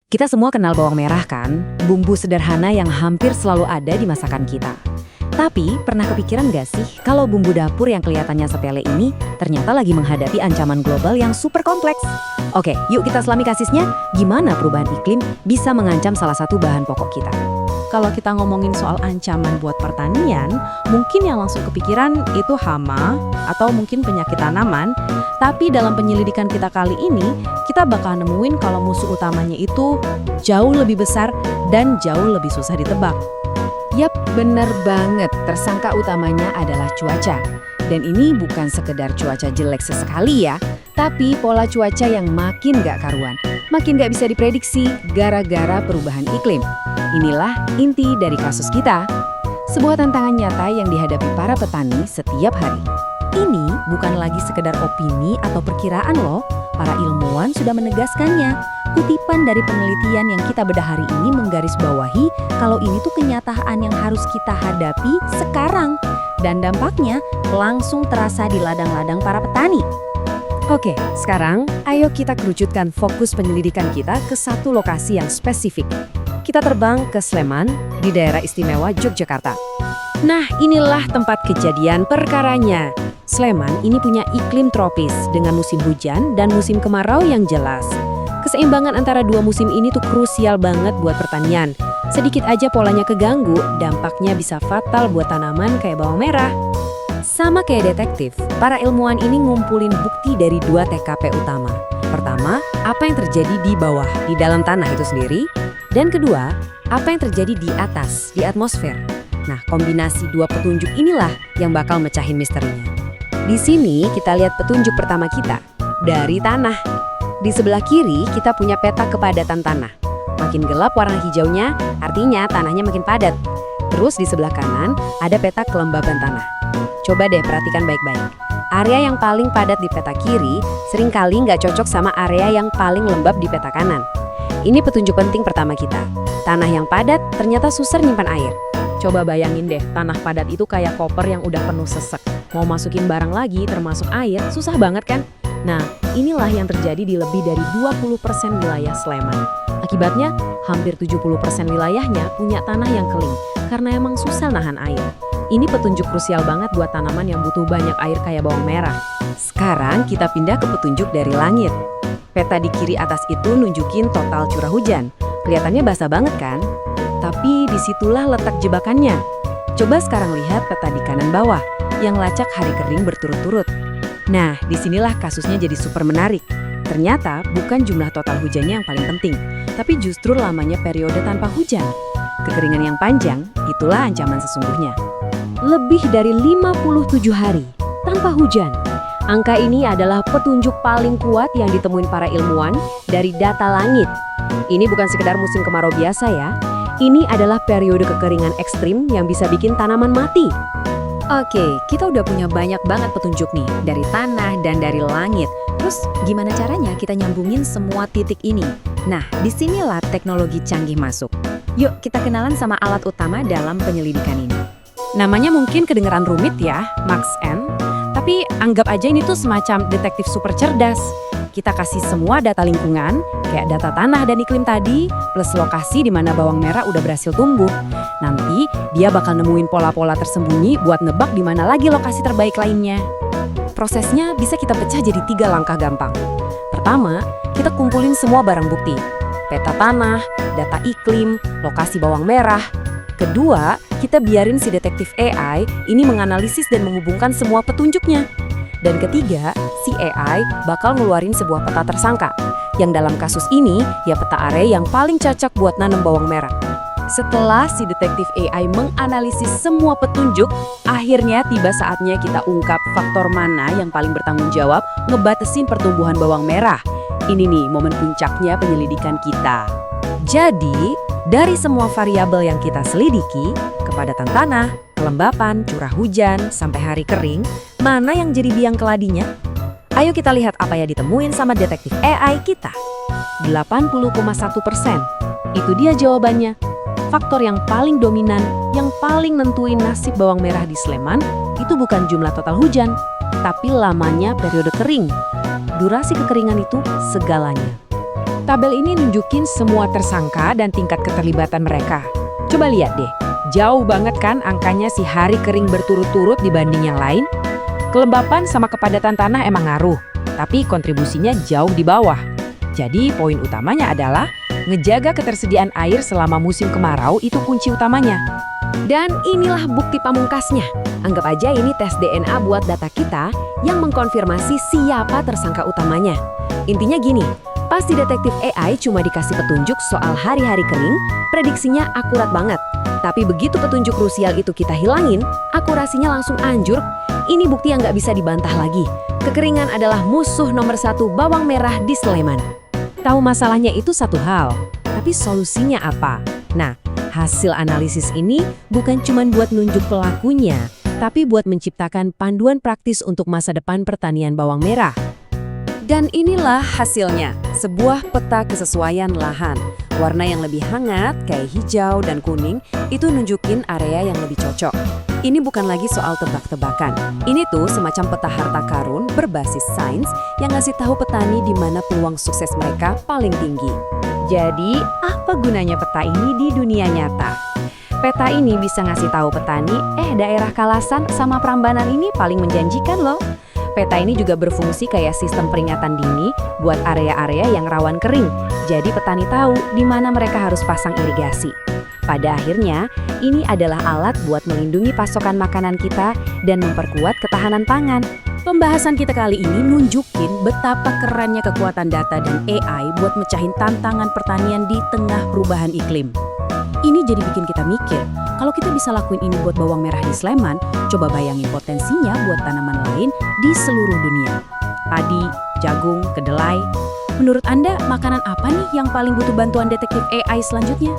Kita semua kenal bawang merah kan? Bumbu sederhana yang hampir selalu ada di masakan kita. Tapi, pernah kepikiran nggak sih kalau bumbu dapur yang kelihatannya sepele ini ternyata lagi menghadapi ancaman global yang super kompleks? Oke, yuk kita selami kasusnya, gimana perubahan iklim bisa mengancam salah satu bahan pokok kita. Kalau kita ngomongin soal ancaman buat pertanian, mungkin yang langsung kepikiran itu hama atau mungkin penyakit tanaman. Tapi dalam penyelidikan kita kali ini, kita bakal nemuin kalau musuh utamanya itu jauh lebih besar dan jauh lebih susah ditebak. Yap, bener banget. Tersangka utamanya adalah cuaca. Dan ini bukan sekedar cuaca jelek sesekali ya, tapi pola cuaca yang makin gak karuan, makin gak bisa diprediksi gara-gara perubahan iklim. Inilah inti dari kasus kita. Sebuah tantangan nyata yang dihadapi para petani setiap hari. Ini bukan lagi sekedar opini atau perkiraan loh. Para ilmuwan sudah menegaskannya. Kutipan dari penelitian yang kita bedah hari ini menggarisbawahi kalau ini tuh kenyataan yang harus kita hadapi sekarang. Dan dampaknya langsung terasa di ladang-ladang para petani. Oke, sekarang ayo kita kerucutkan fokus penyelidikan kita ke satu lokasi yang spesifik. Kita terbang ke Sleman di daerah istimewa Yogyakarta. Nah, inilah tempat kejadian perkaranya. Sleman ini punya iklim tropis dengan musim hujan dan musim kemarau yang jelas. Keseimbangan antara dua musim ini tuh krusial banget buat pertanian. Sedikit aja polanya keganggu, dampaknya bisa fatal buat tanaman kayak bawang merah. Sama kayak detektif, para ilmuwan ini ngumpulin bukti dari dua TKP utama. Pertama, apa yang terjadi di bawah, di dalam tanah itu sendiri. Dan kedua, apa yang terjadi di atas, di atmosfer. Nah, kombinasi dua petunjuk inilah yang bakal mecahin misterinya. Di sini kita lihat petunjuk pertama kita, dari tanah. Di sebelah kiri kita punya peta kepadatan tanah. Makin gelap warna hijaunya, artinya tanahnya makin padat. Terus di sebelah kanan ada peta kelembaban tanah. Coba deh perhatikan baik-baik. Area yang paling padat di peta kiri seringkali nggak cocok sama area yang paling lembab di peta kanan. Ini petunjuk penting pertama kita. Tanah yang padat ternyata susah nyimpan air. Coba bayangin deh, tanah padat itu kayak koper yang udah penuh sesek. Mau masukin barang lagi termasuk air, susah banget kan? Nah, inilah yang terjadi di lebih dari 20% wilayah Sleman. Akibatnya, hampir 70% wilayahnya punya tanah yang kering, karena emang susah nahan air. Ini petunjuk krusial banget buat tanaman yang butuh banyak air kayak bawang merah. Sekarang kita pindah ke petunjuk dari langit. Peta di kiri atas itu nunjukin total curah hujan. Kelihatannya basah banget kan? Tapi disitulah letak jebakannya. Coba sekarang lihat peta di kanan bawah, yang lacak hari kering berturut-turut. Nah, disinilah kasusnya jadi super menarik. Ternyata bukan jumlah total hujannya yang paling penting, tapi justru lamanya periode tanpa hujan. Kekeringan yang panjang, itulah ancaman sesungguhnya. Lebih dari 57 hari tanpa hujan. Angka ini adalah petunjuk paling kuat yang ditemuin para ilmuwan dari data langit. Ini bukan sekedar musim kemarau biasa ya. Ini adalah periode kekeringan ekstrim yang bisa bikin tanaman mati. Oke, kita udah punya banyak banget petunjuk nih, dari tanah dan dari langit. Terus gimana caranya kita nyambungin semua titik ini? Nah, disinilah teknologi canggih masuk. Yuk kita kenalan sama alat utama dalam penyelidikan ini. Namanya mungkin kedengeran rumit ya, Max-N. Tapi anggap aja ini tuh semacam detektif super cerdas. Kita kasih semua data lingkungan, kayak data tanah dan iklim tadi, plus lokasi di mana bawang merah udah berhasil tumbuh. Nanti dia bakal nemuin pola-pola tersembunyi buat nebak di mana lagi lokasi terbaik lainnya. Prosesnya bisa kita pecah jadi 3 langkah gampang. Pertama, kita kumpulin semua barang bukti. Peta tanah, data iklim, lokasi bawang merah. Kedua, kita biarin si detektif AI ini menganalisis dan menghubungkan semua petunjuknya. Dan ketiga, si AI bakal ngeluarin sebuah peta tersangka, yang dalam kasus ini ya peta area yang paling cocok buat nanam bawang merah. Setelah si detektif AI menganalisis semua petunjuk, akhirnya tiba saatnya kita ungkap faktor mana yang paling bertanggung jawab ngebatasin pertumbuhan bawang merah. Ini nih momen puncaknya penyelidikan kita. Jadi, dari semua variabel yang kita selidiki, kepadatan tanah, kelembapan, curah hujan, sampai hari kering, mana yang jadi biang keladinya? Ayo kita lihat apa yang ditemuin sama detektif AI kita. 80,1%. Itu dia jawabannya. Faktor yang paling dominan, yang paling nentuin nasib bawang merah di Sleman, itu bukan jumlah total hujan, tapi lamanya periode kering. Durasi kekeringan itu segalanya. Tabel ini nunjukin semua tersangka dan tingkat keterlibatan mereka. Coba lihat deh, jauh banget kan angkanya si hari kering berturut-turut dibanding yang lain? Kelembapan sama kepadatan tanah emang ngaruh, tapi kontribusinya jauh di bawah. Jadi poin utamanya adalah ngejaga ketersediaan air selama musim kemarau itu kunci utamanya. Dan inilah bukti pamungkasnya. Anggap aja ini tes DNA buat data kita yang mengkonfirmasi siapa tersangka utamanya. Intinya gini, pas di detektif AI cuma dikasih petunjuk soal hari-hari kering, prediksinya akurat banget. Tapi begitu petunjuk krusial itu kita hilangin, akurasinya langsung anjur. Ini bukti yang nggak bisa dibantah lagi. Kekeringan adalah musuh nomor 1 bawang merah di Sleman. Tahu masalahnya itu satu hal, tapi solusinya apa? Nah, hasil analisis ini bukan cuma buat nunjuk pelakunya, tapi buat menciptakan panduan praktis untuk masa depan pertanian bawang merah. Dan inilah hasilnya, sebuah peta kesesuaian lahan. Warna yang lebih hangat, kayak hijau dan kuning, itu nunjukin area yang lebih cocok. Ini bukan lagi soal tebak-tebakan. Ini tuh semacam peta harta karun berbasis sains yang ngasih tahu petani di mana peluang sukses mereka paling tinggi. Jadi, apa gunanya peta ini di dunia nyata? Peta ini bisa ngasih tahu petani, daerah Kalasan sama Prambanan ini paling menjanjikan loh. Peta ini juga berfungsi kayak sistem peringatan dini buat area-area yang rawan kering. Jadi petani tahu di mana mereka harus pasang irigasi. Pada akhirnya, ini adalah alat buat melindungi pasokan makanan kita dan memperkuat ketahanan pangan. Pembahasan kita kali ini nunjukin betapa kerennya kekuatan data dan AI buat mecahin tantangan pertanian di tengah perubahan iklim. Ini jadi bikin kita mikir, kalau kita bisa lakuin ini buat bawang merah di Sleman, coba bayangin potensinya buat tanaman lain di seluruh dunia. Padi, jagung, kedelai. Menurut Anda, makanan apa nih yang paling butuh bantuan detektif AI selanjutnya?